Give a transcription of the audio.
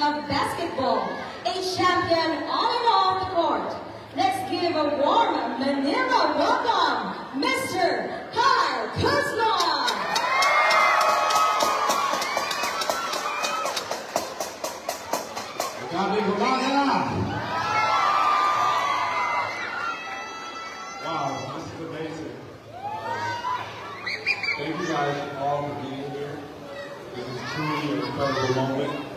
of basketball, a champion on and off the court. Let's give a warm Manila welcome, Mr. Kyle Kuzma. Wow, this is amazing. Thank you guys all for being here. This is truly an incredible moment.